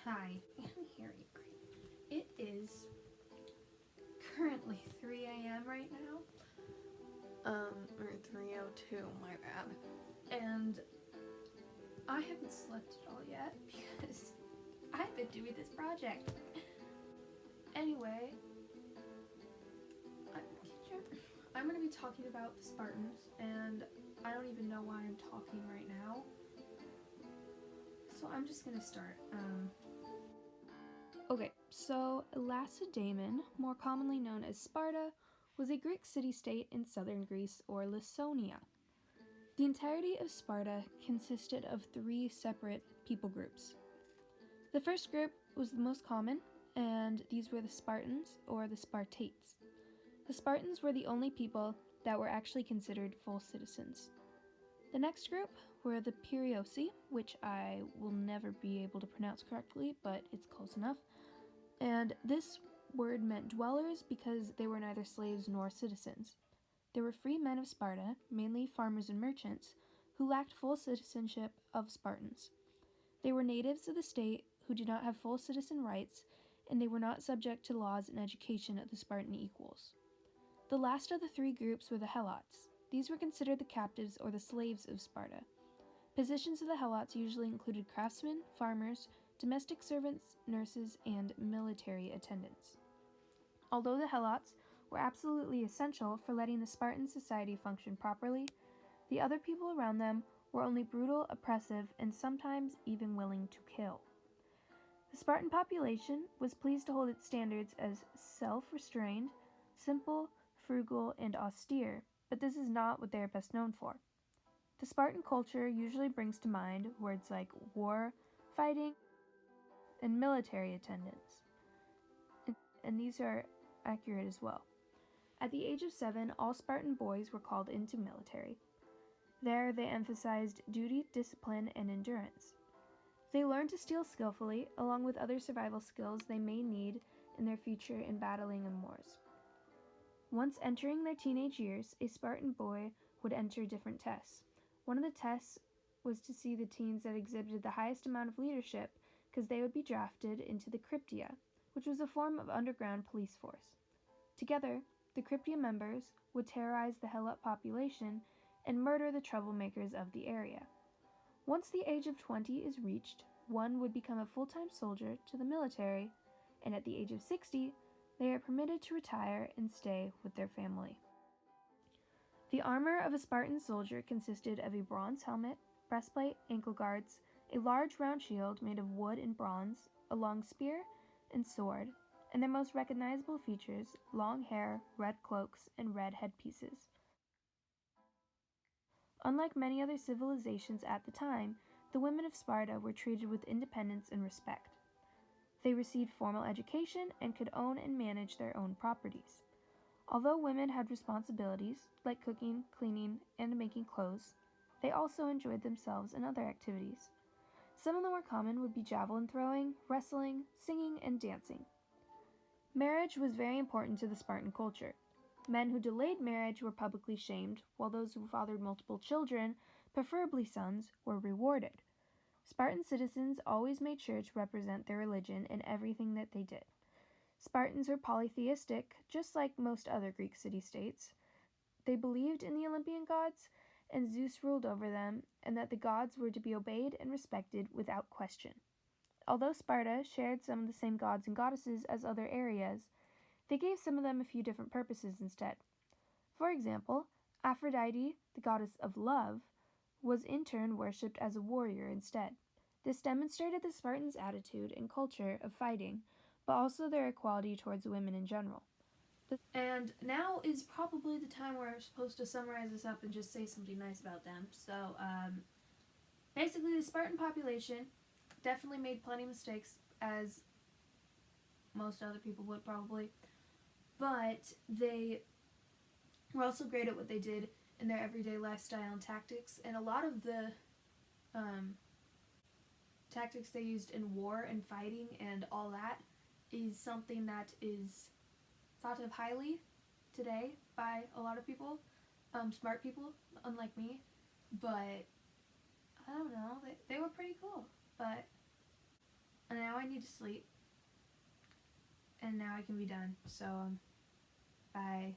Hi, I'm here, you creep. It is currently 3 a.m. right now. Or 3:02, my bad. And I haven't slept at all yet because I've been doing this project. Anyway, I'm going to be talking about the Spartans, and I don't even know why I'm talking right now. So I'm just going to start. Okay, so Lacedaemon, more commonly known as Sparta, was a Greek city-state in southern Greece, or Laconia. The entirety of Sparta consisted of three separate people groups. The first group was the most common, and these were the Spartans, or the Spartates. The Spartans were the only people that were actually considered full citizens. The next group were the Perioeci, which I will never be able to pronounce correctly, but it's close enough. And this word meant dwellers because they were neither slaves nor citizens. They were free men of Sparta, mainly farmers and merchants, who lacked full citizenship of Spartans. They were natives of the state who did not have full citizen rights, and they were not subject to laws and education of the Spartan equals. The last of the three groups were the Helots. These were considered the captives or the slaves of Sparta. Positions of the Helots usually included craftsmen, farmers, domestic servants, nurses, and military attendants. Although the Helots were absolutely essential for letting the Spartan society function properly, the other people around them were only brutal, oppressive, and sometimes even willing to kill. The Spartan population was pleased to hold its standards as self-restrained, simple, frugal, and austere, but this is not what they are best known for. The Spartan culture usually brings to mind words like war, fighting, and military attendance, and these are accurate as well. At the age of 7, all Spartan boys were called into military. There, they emphasized duty, discipline, and endurance. They learned to steal skillfully, along with other survival skills they may need in their future in battling in wars. Once entering their teenage years, a Spartan boy would enter different tests. One of the tests was to see the teens that exhibited the highest amount of leadership, because they would be drafted into the Cryptia, which was a form of underground police force. Together, the Cryptia members would terrorize the Helot population and murder the troublemakers of the area. Once the age of 20 is reached, one would become a full-time soldier to the military, and at the age of 60, they are permitted to retire and stay with their family. The armor of a Spartan soldier consisted of a bronze helmet, breastplate, ankle guards, a large round shield made of wood and bronze, a long spear, and sword, and their most recognizable features, long hair, red cloaks, and red headpieces. Unlike many other civilizations at the time, the women of Sparta were treated with independence and respect. They received formal education and could own and manage their own properties. Although women had responsibilities, like cooking, cleaning, and making clothes, they also enjoyed themselves in other activities. Some of the more common would be javelin throwing, wrestling, singing, and dancing. Marriage was very important to the Spartan culture. Men who delayed marriage were publicly shamed, while those who fathered multiple children, preferably sons, were rewarded. Spartan citizens always made sure to represent their religion in everything that they did. Spartans were polytheistic, just like most other Greek city-states. They believed in the Olympian gods, and Zeus ruled over them, and that the gods were to be obeyed and respected without question. Although Sparta shared some of the same gods and goddesses as other areas, they gave some of them a few different purposes instead. For example, Aphrodite, the goddess of love, was in turn worshipped as a warrior instead. This demonstrated the Spartans' attitude and culture of fighting, but also their equality towards women in general. And now is probably the time where I'm supposed to summarize this up and just say something nice about them. So, basically, the Spartan population definitely made plenty of mistakes, as most other people would probably, but they were also great at what they did in their everyday lifestyle and tactics, and a lot of the tactics they used in war and fighting and all that is something that is thought of highly today by a lot of people, smart people, unlike me, but I don't know, they were pretty cool, but And now I need to sleep. And now I can be done. So, bye.